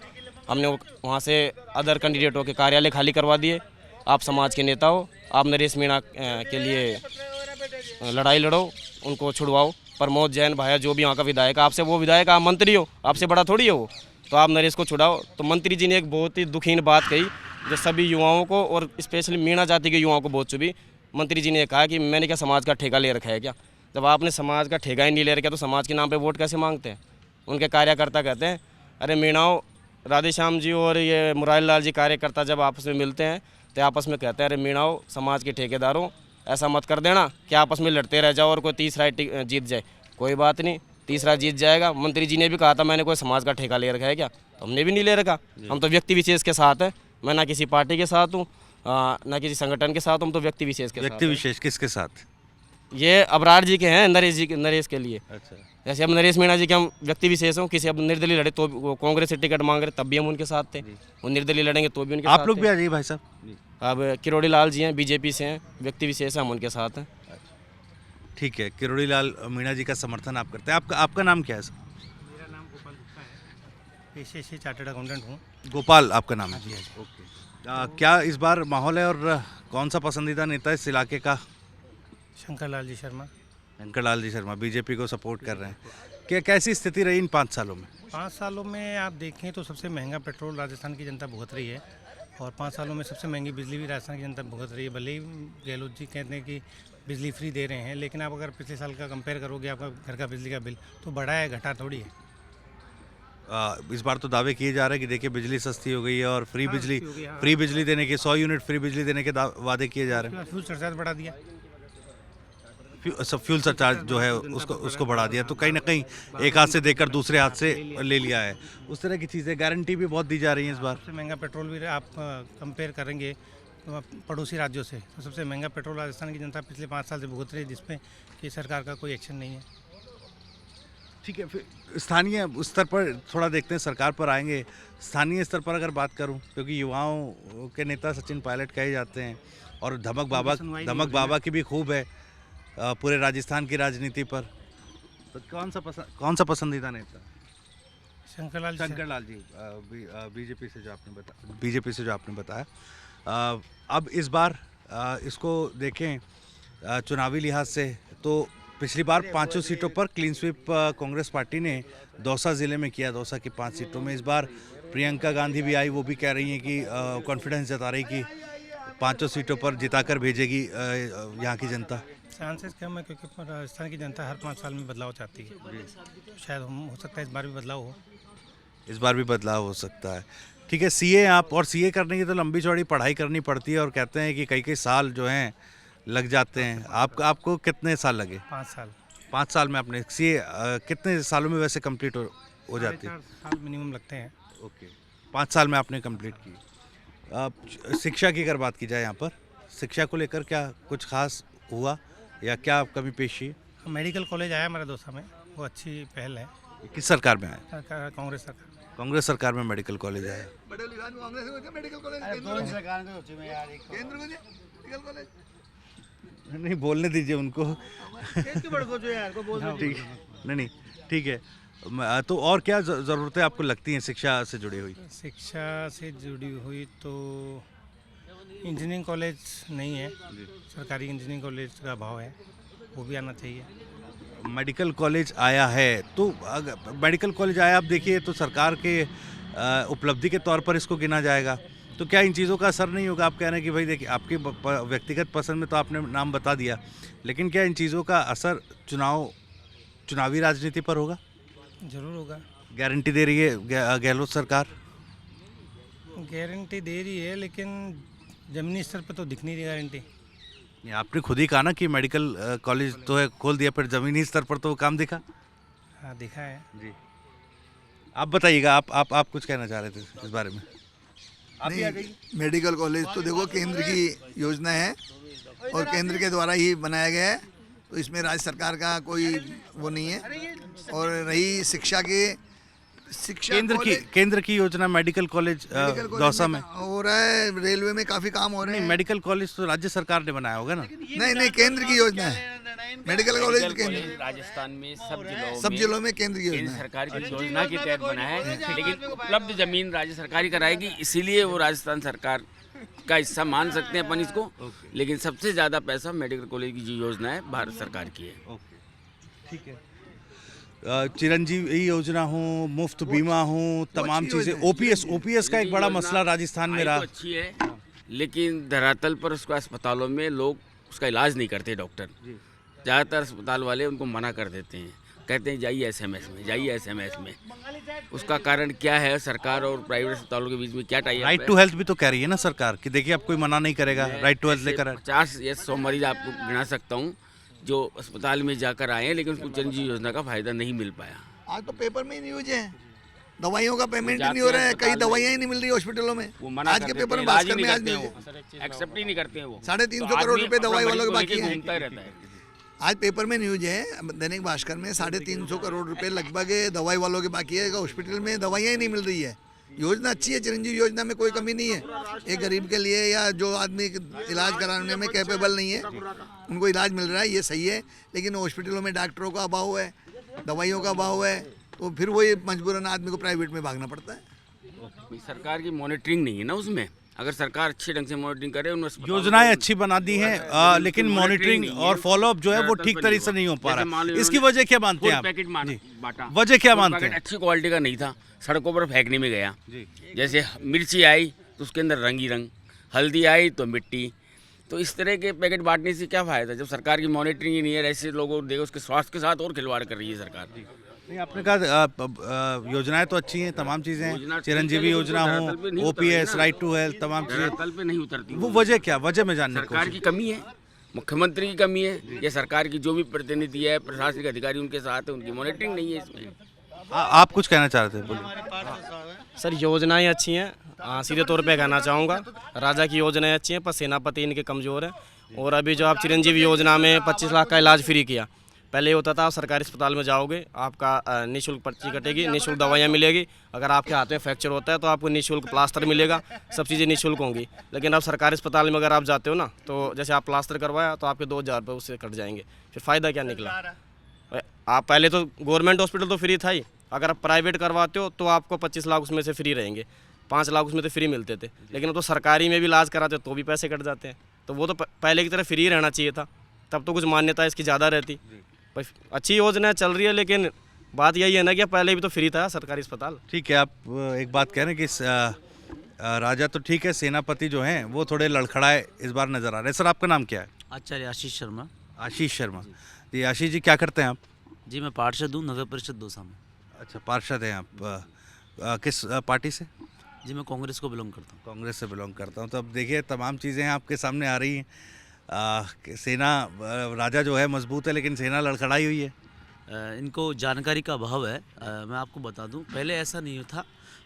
हमने वहाँ से अदर कैंडिडेटों के कार्यालय खाली करवा दिए। आप समाज के नेता हो, आप नरेश मीणा के लिए लड़ाई लड़ो, उनको छुड़वाओ। प्रमोद जैन भाया जो भी वहाँ का विधायक, आपसे वो विधायक, आप मंत्री हो, आपसे बड़ा थोड़ी हो वो, तो आप नरेश को छुड़ाओ। तो मंत्री जी ने एक बहुत ही दुखहीन बात कही, जो सभी युवाओं को और स्पेशली मीणा जाति के युवाओं को बहुत चुभी। मंत्री जी ने कहा कि मैंने क्या समाज का ठेका ले रखा है क्या? जब आपने समाज का ठेका ही नहीं ले रखा तो समाज के नाम पे वोट कैसे मांगते हैं? उनके कार्यकर्ता कहते हैं, अरे मीणाओं, राधेश्याम जी और ये मुरारी लाल जी कार्यकर्ता जब आपस में मिलते हैं तो आपस में कहते हैं, अरे मीणाओं, समाज के ठेकेदारों, ऐसा मत कर देना कि आपस में लड़ते रह जाओ और कोई तीसरा जीत जाए। कोई बात नहीं, तीसरा जीत जाएगा। मंत्री जी ने भी कहा था, मैंने कोई समाज का ठेका ले रखा है क्या? तो हमने भी नहीं ले रखा। हम तो व्यक्ति विशेष के साथ हैं। मैं ना किसी पार्टी के साथ हूँ, ना किसी संगठन के साथ हूँ, हम तो व्यक्ति विशेष के साथ। व्यक्ति विशेष किसके साथ? ये अबरार जी के हैं, नरेश के लिए। अच्छा, जैसे अब नरेश मीणा जी के हम व्यक्ति विशेष हों, किसी अब निर्दलीय लड़े तो वो कांग्रेस से टिकट मांग रहे तब भी हम उनके साथ थे, वो निर्दलीय लड़ेंगे तो भी उनके साथ आप लोग थे। भी आ जाइए भाई साहब। अब किरोड़ी लाल जी हैं, बीजेपी से हैं, व्यक्ति विशेष हैं, हम उनके साथ हैं। ठीक है, किरोड़ी लाल मीणा जी का समर्थन आप करते हैं। आपका नाम क्या है सर? मेरा नाम गोपाल गुप्ता है, पेशे से चार्टर्ड अकाउंटेंट हूँ। गोपाल आपका नाम है? ओके। क्या इस बार माहौल है और कौन सा पसंदीदा नेता इस इलाके का? शंकर लाल जी शर्मा। शंकर लाल जी शर्मा बीजेपी को सपोर्ट कर रहे हैं। क्या कैसी स्थिति रही इन 5 सालों में? 5 सालों में आप देखें तो सबसे महंगा पेट्रोल राजस्थान की जनता भुगत रही है, और 5 सालों में सबसे महंगी बिजली भी राजस्थान की जनता भुगत रही है। भले ही गहलोत जी कहते हैं कि बिजली फ्री दे रहे हैं, लेकिन आप अगर पिछले साल का कंपेयर करोगे आपका घर का बिजली का बिल, तो बढ़ा है, घटा थोड़ी है। इस बार तो दावे किए जा रहे हैं कि देखिए बिजली सस्ती हो गई है और फ्री बिजली सस्ती हो गई, हाँ। फ्री बिजली देने के 100 यूनिट फ्री बिजली देने के वादे किए जा रहे हैं। फ्यूल सरचार्ज बढ़ा दिया। फ्यूल सरचार्ज जो है उसको बढ़ा दिया, तो कहीं ना कहीं एक हाथ से देकर दूसरे हाथ से ले लिया है। उस तरह की चीज़ें, गारंटी भी बहुत दी जा रही है इस बार। सबसे महंगा पेट्रोल भी आप कंपेयर करेंगे तो आप पड़ोसी राज्यों से, तो सबसे महंगा पेट्रोल राजस्थान की जनता पिछले 5 साल से भुगत रही है, जिसपे कि सरकार का कोई एक्शन नहीं है। ठीक है, फिर स्थानीय स्तर पर थोड़ा देखते हैं, सरकार पर आएंगे। स्थानीय स्तर पर अगर बात करूं, क्योंकि युवाओं के नेता सचिन पायलट कहे जाते हैं और धमक बाबा की भी खूब है पूरे राजस्थान की राजनीति पर, तो कौन सा पसंदीदा नेता? शंकर लाल जी बीजेपी से जो आपने बताया। अब इस बार इसको देखें चुनावी लिहाज से, तो पिछली बार 5 सीटों पर क्लीन स्वीप कांग्रेस पार्टी ने दौसा ज़िले में किया। दौसा की 5 सीटों में इस बार प्रियंका गांधी भी आई, वो भी कह रही हैं कि कॉन्फिडेंस जता रही कि 5 सीटों पर जिताकर भेजेगी यहाँ की जनता। चांसेस कम है, क्योंकि राजस्थान की जनता हर 5 साल में बदलाव चाहती है। शायद हो सकता है इस बार भी बदलाव हो। इस बार भी बदलाव हो सकता है। ठीक है, सीए आप, और सीए करने की तो लंबी चौड़ी पढ़ाई करनी पड़ती है और कहते हैं कि कई साल जो हैं लग जाते हैं। आपको कितने साल लगे? 5 साल। 5 साल में आपने सीए कितने सालों में वैसे कंप्लीट हो जाती है? 4 साल मिनिमम लगते हैं। ओके, 5 साल में आपने कंप्लीट की। शिक्षा की अगर बात की जाए यहाँ पर, शिक्षा को लेकर क्या कुछ खास हुआ या क्या कमी पेशी? मेडिकल कॉलेज आया हमारे दौसा में, वो अच्छी पहल है। किस सरकार में आया? कांग्रेस सरकार। कांग्रेस सरकार में मेडिकल कॉलेज आया। नहीं, बोलने दीजिए उनको। ठीक, नहीं ठीक है। तो और क्या ज़रूरतें आपको लगती हैं शिक्षा से जुड़ी हुई? शिक्षा से जुड़ी हुई तो इंजीनियरिंग कॉलेज नहीं है, सरकारी इंजीनियरिंग कॉलेज का अभाव है, वो भी आना चाहिए। मेडिकल कॉलेज आया है, तो अगर मेडिकल कॉलेज आया, आप देखिए तो सरकार के उपलब्धि के तौर पर इसको गिना जाएगा, तो क्या इन चीज़ों का असर नहीं होगा? आप कह रहे हैं कि भाई देखिए आपकी व्यक्तिगत पसंद में तो आपने नाम बता दिया, लेकिन क्या इन चीज़ों का असर चुनावी राजनीति पर होगा? जरूर होगा। गारंटी दे रही है गहलोत सरकार? गारंटी दे रही है, लेकिन ज़मीनी स्तर पर तो दिख नहीं रही गारंटी। आपने खुद ही कहा ना कि मेडिकल कॉलेज तो है खोल दिया, पर ज़मीनी स्तर पर तो वो काम दिखा? हाँ, दिखा है जी। आप बताइएगा, आप कुछ कहना चाह रहे थे इस बारे में? आप भी आ जाइए। मेडिकल कॉलेज तो देखो केंद्र की योजना है और केंद्र के द्वारा ही बनाया गया है, तो इसमें राज्य सरकार का कोई वो नहीं है। और रही शिक्षा केंद्र की योजना मेडिकल कॉलेज दौसा में हो रहा है, रेलवे में काफी काम हो रहे हैं। मेडिकल कॉलेज तो राज्य सरकार ने बनाया होगा ना? नहीं, केंद्र की योजना है मेडिकल कॉलेज। केंद्र राजस्थान में सब जिलों में केंद्र की योजना है, सरकार की योजना के तहत बना है, लेकिन उपलब्ध जमीन राज्य सरकार ही कराएगी, इसीलिए वो राजस्थान सरकार का हिस्सा मान सकते हैं अपन इसको। लेकिन सबसे ज़्यादा पैसा मेडिकल कॉलेज की जो योजना है भारत सरकार की है। ठीक है। चिरंजीवी योजना हो, मुफ्त बीमा हो, तमाम चीज़ें, ओपीएस का एक बड़ा मसला राजस्थान में रहा। अच्छी है, लेकिन धरातल पर उसको अस्पतालों में लोग उसका इलाज नहीं करते। डॉक्टर ज़्यादातर अस्पताल वाले उनको मना कर देते हैं, कहते हैं जाइए एसएमएस में। उसका कारण क्या है? सरकार और प्राइवेट अस्पतालों के बीच में क्या टाई? राइट टू हेल्थ भी तो कह रही है ना सरकार कि देखिए अब कोई मना नहीं करेगा, राइट टू हेल्थ लेकर। 50 या 100 मरीज आपको गिना सकता हूँ जो अस्पताल में जाकर आए हैं, लेकिन उसको चिरंजीवी योजना का फायदा नहीं मिल पाया। आज तो पेपर में ही न्यूज है, दवाइयों का पेमेंट नहीं हो रहा है, कई दवाइयाँ ही नहीं मिल रही हॉस्पिटलों में। आज के पेपर में भास्कर में आज एक्सेप्ट ही नहीं करते हैं वो। 350 करोड़ रुपए दवाई वालों के बाकी है। घूमता रहता है। आज पेपर में न्यूज है दैनिक भास्कर में 350 करोड़ रुपए लगभग दवाई वालों के बाकी है। हॉस्पिटल में दवाइयाँ ही नहीं मिल रही है। योजना अच्छी है, चिरंजीवी योजना में कोई कमी नहीं है। एक गरीब के लिए या जो आदमी इलाज कराने में कैपेबल नहीं है उनको इलाज मिल रहा है, ये सही है। लेकिन हॉस्पिटलों में डॉक्टरों का अभाव है, दवाइयों का अभाव है, तो फिर वही मजबूरन आदमी को प्राइवेट में भागना पड़ता है। सरकार की मॉनिटरिंग नहीं है ना उसमें। अगर सरकार अच्छे ढंग से मॉनिटरिंग करे, उन अस्पतालों योजनाएं को- अच्छी बना दी हैं, लेकिन monitoring मॉनिटरिंग नहीं है। और फॉलोअप जो है वो ज़्यादातर ठीक पे तरीके नहीं से नहीं हो पा जैसे मान रहा। लो इसकी उन्होंने वजह क्या मानते हैं फूड आप? पैकेट जी। बांटा। वजह क्या फूड मानते पैकेट हैं? अच्छी क्वालिटी का नहीं था, सड़कों पर फेंकने में गया। जैसे मिर्ची आई तो उसके अंदर रंग ही रंग, हल्दी आई तो मिट्टी। तो इस तरह के पैकेट बांटने से क्या फ़ायदा जब सरकार की मॉनिटरिंग ही नहीं है। ऐसे लोगों को देखो, उसके स्वास्थ्य के साथ और खिलवाड़ कर रही है सरकार। नहीं, आपने कहा योजनाएं तो अच्छी हैं, तमाम चीजें हैं, योजना चिरंजीवी ठीक है, योजना लेकिन हो, धरातल पे नहीं ओपीएस, उतर रही ना। राइट टू हेल्थ, तमाम चीजें, तल पे नहीं उतरती वो वजह क्या? वजह में जानने की सरकार कोशिश। की कमी है, मुख्यमंत्री की कमी है, या सरकार की जो भी प्रतिनिधि है, प्रशासनिक अधिकारी उनके साथ है, उनकी मॉनिटरिंग नहीं है इसमें। आप कुछ कहना चाह रहे थे, बोलिए। सर योजनाएं अच्छी हैं, सीधे तौर पे कहना चाहूँगा। राजा की योजनाएं अच्छी हैं, पर सेनापति इनके कमज़ोर हैं। और अभी जो आप चिरंजीवी योजना में 25 लाख का इलाज फ्री किया, पहले ये होता था आप सरकारी अस्पताल में जाओगे, आपका निःशुल्क पर्ची कटेगी, निःशुल्क दवाइयाँ मिलेगी। अगर आपके हाथ में फ्रैक्चर होता है तो आपको निःशुल्क प्लास्टर मिलेगा, सब चीज़ें निःशुल्क होंगी। लेकिन अब सरकारी अस्पताल में अगर आप जाते हो ना, तो जैसे आप प्लास्टर करवाया तो आपके 2000 रुपये उससे कट जाएंगे। फिर फ़ायदा क्या निकला? आप पहले तो गवर्नमेंट हॉस्पिटल तो फ्री था ही, अगर आप प्राइवेट करवाते हो तो आपको 25 लाख उसमें से फ्री रहेंगे, 5 लाख उसमें तो फ्री मिलते थे। लेकिन अब तो सरकारी में भी इलाज कराते हो तो भी पैसे कट जाते हैं। तो वो तो पहले की तरह फ्री रहना चाहिए था, तब तो कुछ मान्यता इसकी ज़्यादा रहती। भाई अच्छी योजना चल रही है, लेकिन बात यही है ना कि पहले भी तो फ्री था सरकारी अस्पताल। ठीक है, आप एक बात कह रहे हैं कि राजा तो ठीक है, सेनापति जो हैं वो थोड़े लड़खड़ाए इस बार नजर आ रहे हैं। सर, आपका नाम क्या है? आचार्य आशीष शर्मा। आशीष शर्मा जी। आशीष जी, क्या करते हैं आप? जी मैं पार्षद हूँ नगर परिषद दौसा में। अच्छा, पार्षद हैं आप। किस पार्टी से? जी मैं कांग्रेस को बिलोंग करता हूँ। कांग्रेस से बिलोंग करता हूँ। तो अब देखिए, तमाम चीज़ें आपके सामने आ रही हैं। कि सेना राजा जो है मजबूत है, लेकिन सेना लड़खड़ाई हुई है। इनको जानकारी का अभाव है। मैं आपको बता दूं, पहले ऐसा नहीं था।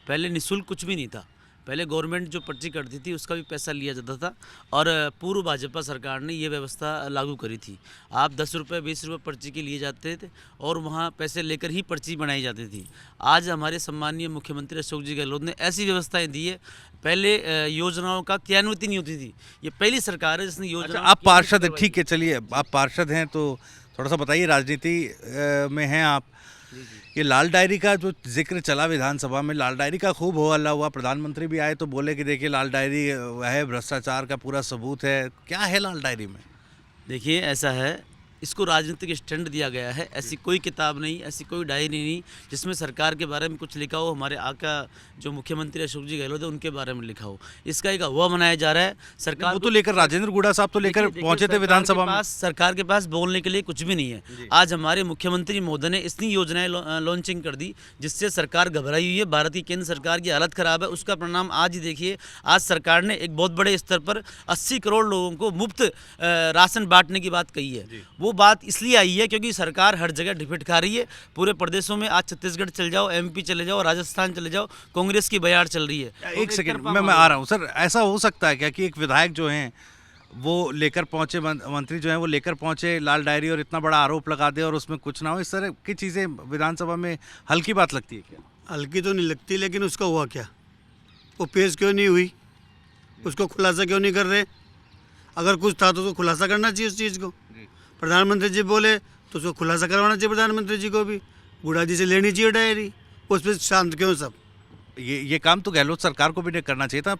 पहले निःशुल्क कुछ भी नहीं था। पहले गवर्नमेंट जो पर्ची करती थी उसका भी पैसा लिया जाता था, और पूर्व भाजपा सरकार ने ये व्यवस्था लागू करी थी। आप 10 रुपये 20 रुपये पर्ची के लिए जाते थे और वहाँ पैसे लेकर ही पर्ची बनाई जाती थी। आज हमारे सम्मानीय मुख्यमंत्री अशोक जी गहलोत ने ऐसी व्यवस्थाएं दी है। पहले योजनाओं का क्रियान्वित नहीं होती थी। ये पहली सरकार है जिसने योजना। अच्छा, आप पार्षद हैं, ठीक है, चलिए, आप पार्षद हैं तो थोड़ा सा बताइए, राजनीति में हैं आप। ये लाल डायरी का जो जिक्र चला विधानसभा में, लाल डायरी का खूब हो हल्ला हुआ। प्रधानमंत्री भी आए तो बोले कि देखिए लाल डायरी है, भ्रष्टाचार का पूरा सबूत है। क्या है लाल डायरी में? देखिए ऐसा है, इसको राजनीतिक स्टैंड दिया गया है। ऐसी कोई किताब नहीं, ऐसी कोई डायरी नहीं जिसमें सरकार के बारे में कुछ लिखा हो, हमारे आका जो मुख्यमंत्री अशोक जी गहलोत है उनके बारे में लिखा हो। इसका एक हुआ मनाया जा रहा है। सरकार वो तो लेकर राजेंद्र गुड़ा साहब तो लेकर देखिए, पहुंचे थे सरकार विधानसभा के में। पास सरकार के पास बोलने के लिए कुछ भी नहीं है। आज हमारे मुख्यमंत्री महोदय ने इतनी योजनाएं लॉन्चिंग कर दी जिससे सरकार घबराई हुई है। भारत की केंद्र सरकार की हालत खराब है। उसका परिणाम आज ही देखिए। आज सरकार ने एक बहुत बड़े स्तर पर 80 करोड़ लोगों को मुफ्त राशन बांटने की बात कही है। वो बात इसलिए आई है क्योंकि सरकार हर जगह डिफिट खा रही है। पूरे प्रदेशों में आज छत्तीसगढ़ चले जाओ, MP चले जाओ, राजस्थान चले जाओ, कांग्रेस की बयार चल रही है। एक सेकंड, मैं आ रहा हूँ सर। ऐसा हो सकता है क्या कि एक विधायक जो हैं वो लेकर पहुंचे, मंत्री जो हैं वो लेकर पहुंचे लाल डायरी और इतना बड़ा आरोप लगा दे और उसमें कुछ ना हो? इस तरह की चीज़ें विधानसभा में हल्की बात लगती है क्या? हल्की तो नहीं लगती, लेकिन उसका हुआ क्या? वो पेश क्यों नहीं हुई? उसको खुलासा क्यों नहीं कर रहे? अगर कुछ था तो उसको खुलासा करना चाहिए उस चीज़ को। प्रधानमंत्री जी बोले तो उसको खुलासा करवाना चाहिए प्रधानमंत्री जी को भी। गुड़ा जी से लेनी चाहिए डायरी। उस पर शांत क्यों सब? ये काम तो गहलोत सरकार को भी नहीं करना चाहिए था।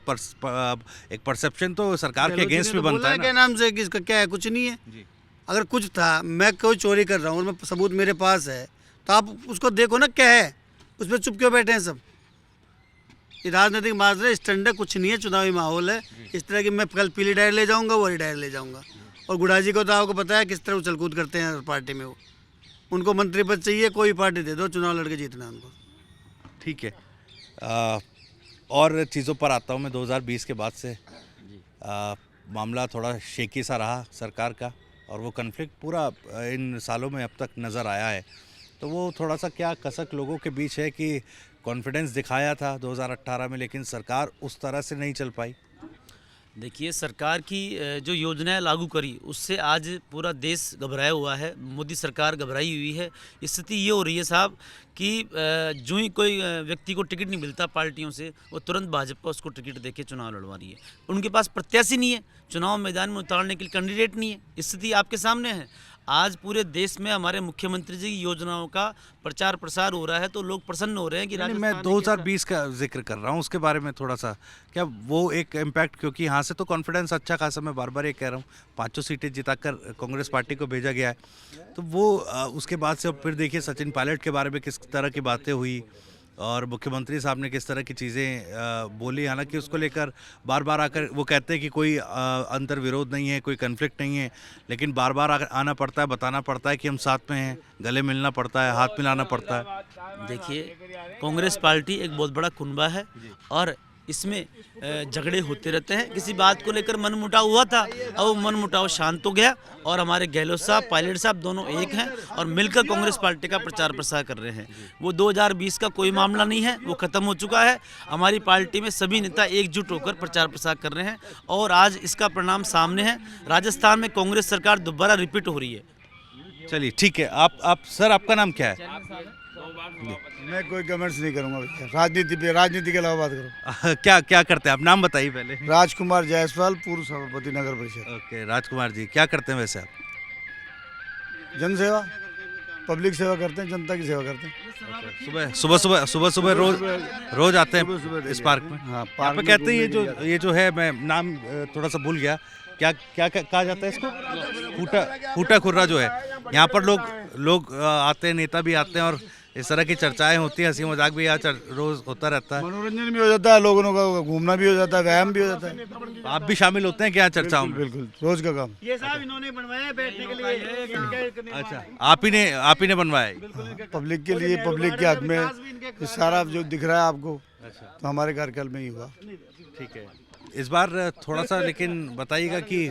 एक परसेप्शन तो सरकार के अगेंस्ट भी बनता है क्या ना। नाम से कि इसका क्या है? कुछ नहीं है। अगर कुछ था, मैं कोई चोरी कर रहा हूँ और मैं सबूत मेरे पास है, तो आप उसको देखो ना क्या है। उस पर चुप क्यों बैठे हैं सब? ये राजनीतिक माजरा स्टैंड है, कुछ नहीं है, चुनावी माहौल है। इस तरह की मैं कल पीली डायरी ले जाऊँगा, वही डायरी ले जाऊँगा। और गुड़ा जी को तो आपको पता है किस तरह उछल कूद करते हैं पार्टी में। वो उनको मंत्री पद चाहिए, कोई पार्टी दे दो, चुनाव लड़के जीतना उनको। ठीक है। और चीज़ों पर आता हूँ मैं। 2020 के बाद से मामला थोड़ा शेकी सा रहा सरकार का, और वो कन्फ्लिक्ट पूरा इन सालों में अब तक नज़र आया है। तो वो थोड़ा सा क्या कसक लोगों के बीच है कि कॉन्फिडेंस दिखाया था 2018 में, लेकिन सरकार उस तरह से नहीं चल पाई। देखिए, सरकार की जो योजनाएं लागू करी उससे आज पूरा देश घबराया हुआ है। मोदी सरकार घबराई हुई है। स्थिति ये हो रही है साहब कि जो ही कोई व्यक्ति को टिकट नहीं मिलता पार्टियों से, वो तुरंत भाजपा उसको टिकट देके चुनाव लड़वा रही है। उनके पास प्रत्याशी नहीं है, चुनाव मैदान में उतारने के लिए कैंडिडेट नहीं है। स्थिति आपके सामने है। आज पूरे देश में हमारे मुख्यमंत्री जी की योजनाओं का प्रचार प्रसार हो रहा है, तो लोग प्रसन्न हो रहे हैं कि नहीं, मैं राजस्थान ने कैसा- 2020 का जिक्र कर रहा हूँ, उसके बारे में थोड़ा सा क्या वो एक इम्पैक्ट, क्योंकि यहाँ से तो कॉन्फिडेंस अच्छा खासा, मैं बार बार ये कह रहा हूँ, 5 सीटें जिताकर कांग्रेस पार्टी को भेजा गया है। तो वो उसके बाद से फिर देखिए सचिन पायलट के बारे में किस तरह की बातें हुई और मुख्यमंत्री साहब ने किस तरह की चीज़ें बोली। हालांकि उसको लेकर बार बार आकर वो कहते हैं कि कोई अंतर विरोध नहीं है, कोई कन्फ्लिक्ट नहीं है, लेकिन बार बार आना पड़ता है, बताना पड़ता है कि हम साथ में हैं, गले मिलना पड़ता है, हाथ मिलाना पड़ता है। देखिए, कांग्रेस पार्टी एक बहुत बड़ा कुनबा है और इसमें झगड़े होते रहते हैं। किसी बात को लेकर मनमुटाव हुआ था, अब वो मनमुटाव शांत हो गया और हमारे गहलोत साहब, पायलट साहब दोनों एक हैं और मिलकर कांग्रेस पार्टी का प्रचार प्रसार कर रहे हैं। वो 2020 का कोई मामला नहीं है, वो खत्म हो चुका है। हमारी पार्टी में सभी नेता एकजुट होकर प्रचार प्रसार कर रहे हैं और आज इसका परिणाम सामने है। राजस्थान में कांग्रेस सरकार दोबारा रिपीट हो रही है। चलिए ठीक है, आप सर, आपका नाम क्या है? मैं कोई कमेंट्स नहीं करूंगा भैया, राजनीति के अलावा बात करो। क्या क्या करते हैं आप? नाम बताइए पहले। राजकुमार जायसवाल, पूर्व सभापति नगर परिषद। ओके, राजकुमार जी, क्या करते हैं वैसे आप? जन सेवा, पब्लिक सेवा करते हैं, जनता की सेवा करते हैं। सुबह रोज आते हैं इस पार्क में। हाँ, यहाँ पे कहते हैं ये जो है, मैं नाम थोड़ा सा भूल गया, क्या क्या कहा जाता है इसको? फूटा खुर्रा जो है, यहाँ पर लोग आते हैं, नेता भी आते हैं और इस तरह की चर्चाएं होती हैं, हंसी मजाक भी यहाँ रोज होता रहता है। मनोरंजन भी हो जाता है, लोगों का घूमना भी हो जाता है, व्यायाम भी हो जाता है। आप भी शामिल होते हैं क्या चर्चाओं में? बिल्कुल, रोज का काम। ये साहब इन्होंने बनवाया बैठने के लिए। अच्छा, आप ही ने बनवाया है? पब्लिक के लिए, पब्लिक के हक में ये सारा जो दिख रहा है आपको, तो हमारे कार्यकाल में ही हुआ। ठीक है, इस बार थोड़ा सा लेकिन बताइएगा कि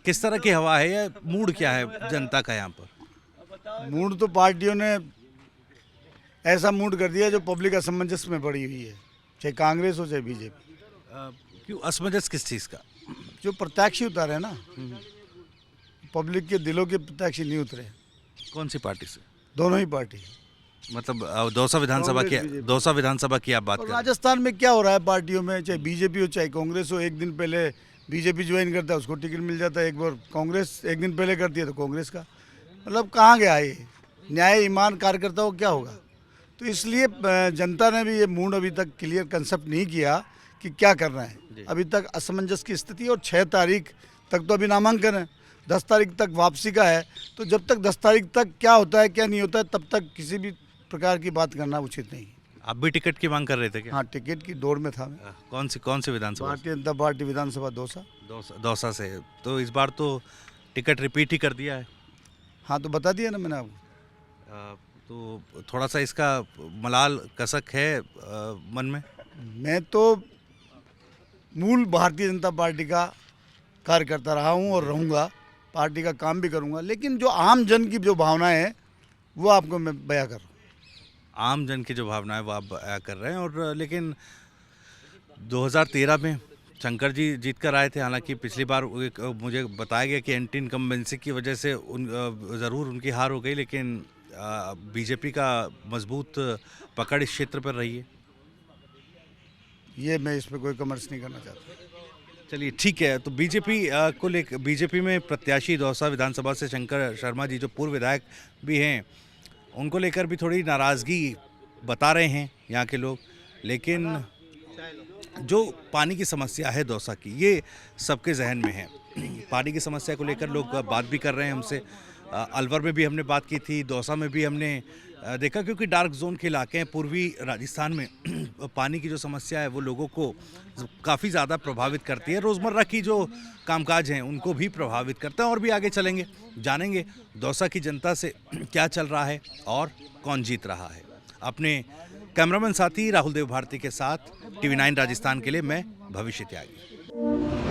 किस तरह की हवा है या मूड क्या है जनता का यहाँ पर? मूड तो पार्टियों ने ऐसा मूड कर दिया जो पब्लिक असमंजस में पड़ी हुई है, चाहे कांग्रेस हो चाहे बीजेपी। क्यों असमंजस किस चीज़ का? जो प्रत्याशी उतारे हैं ना, पब्लिक के दिलों के प्रत्याशी नहीं उतरे। कौन सी पार्टी से? दोनों ही पार्टी। मतलब दौसा विधानसभा की आप बात और कर रहे हैं? राजस्थान में क्या हो रहा है पार्टियों में, चाहे बीजेपी हो चाहे कांग्रेस हो, एक दिन पहले बीजेपी ज्वाइन करता है उसको टिकट मिल जाता है, एक बार कांग्रेस एक दिन पहले करती है तो कांग्रेस का, मतलब कहाँ गया ये न्याय, ईमान कार्यकर्ताओं को क्या होगा? तो इसलिए जनता ने भी ये मूड अभी तक क्लियर कंसेप्ट नहीं किया कि क्या करना है। अभी तक असमंजस की स्थिति, और 6 तारीख तक तो अभी नामांकन है, 10 तारीख तक वापसी का है। तो जब तक 10 तारीख तक क्या होता है क्या नहीं होता है, तब तक किसी भी प्रकार की बात करना उचित नहीं। आप भी टिकट की मांग कर रहे थे क्या? हाँ, टिकट की दौड़ में था मैं। कौन सी विधानसभा? भारतीय जनता पार्टी विधानसभा दौसा से। तो इस बार तो टिकट रिपीट ही कर दिया है। हाँ, तो बता दिया ना मैंने आपको। तो थोड़ा सा इसका मलाल कसक है मन में? मैं तो मूल भारतीय जनता पार्टी का कार्यकर्ता रहा हूँ और रहूँगा, पार्टी का काम भी करूँगा, लेकिन जो आम जन की जो भावनाएं हैं वो आपको मैं बयां कर रहा हूँ। आम जन की जो भावनाएं वो आप बयां कर रहे हैं। और लेकिन 2013 में शंकर जी जीत कर आए थे, हालांकि पिछली बार मुझे बताया गया कि एंटी इनकम्बेंसी की वजह से ज़रूर उनकी हार हो गई, लेकिन बीजेपी का मजबूत पकड़ इस क्षेत्र पर रही है। ये मैं इस पर कोई कमेंट्स नहीं करना चाहता। चलिए ठीक है, तो बीजेपी को लेकर, बीजेपी में प्रत्याशी दौसा विधानसभा से शंकर शर्मा जी जो पूर्व विधायक भी हैं, उनको लेकर भी थोड़ी नाराज़गी बता रहे हैं यहाँ के लोग। लेकिन जो पानी की समस्या है दौसा की, ये सबके जहन में है। पानी की समस्या को लेकर लोग बात भी कर रहे हैं हमसे। अलवर में भी हमने बात की थी, दौसा में भी हमने देखा, क्योंकि डार्क जोन के इलाके हैं पूर्वी राजस्थान में। पानी की जो समस्या है वो लोगों को काफ़ी ज़्यादा प्रभावित करती है, रोज़मर्रा की जो कामकाज हैं उनको भी प्रभावित करता है। और भी आगे चलेंगे, जानेंगे दौसा की जनता से क्या चल रहा है और कौन जीत रहा है। अपने कैमरामैन साथी राहुल देव भारती के साथ TV9 राजस्थान के लिए मैं भविष्य त्यागी।